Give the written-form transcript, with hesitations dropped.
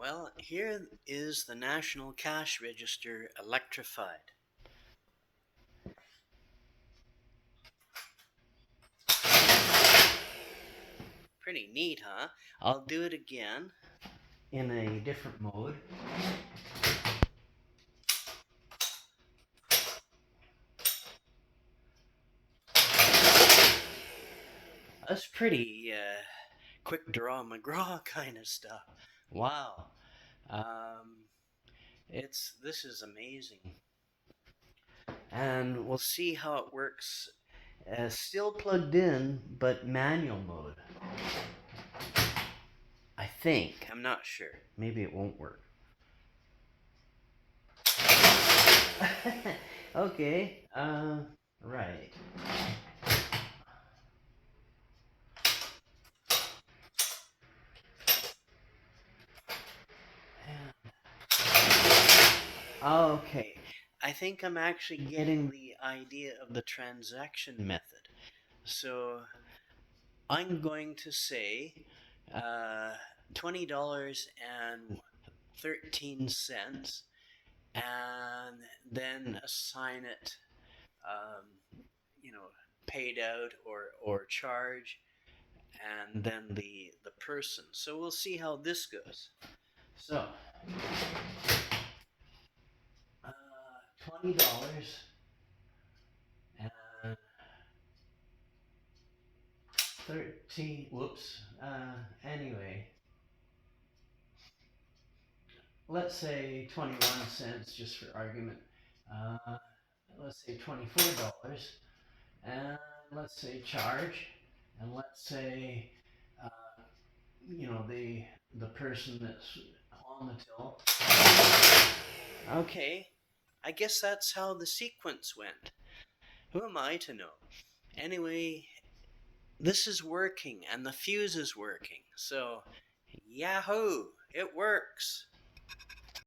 Well, here is the National Cash Register electrified. Pretty neat, huh? I'll do it again in a different mode. That's pretty quick draw McGraw kind of stuff. Wow. Um, this is amazing. And we'll see how it works. Still plugged in, but manual mode. I think. I'm not sure. Maybe it won't work. Okay. Right. Okay. I think I'm actually getting the idea of the transaction method. So I'm going to say uh, $20.13 and then assign it, um, you know, paid out or charge, and then the person. So we'll see how this goes. So, uh, $20 and 13. Whoops. Anyway, let's say 21 cents just for argument. Uh, let's say $24 and let's say charge, and let's say the person that's on the till. Okay, I guess that's how the sequence went. Who am I to know? Anyway, this is working and the fuse is working. So, yahoo, it works.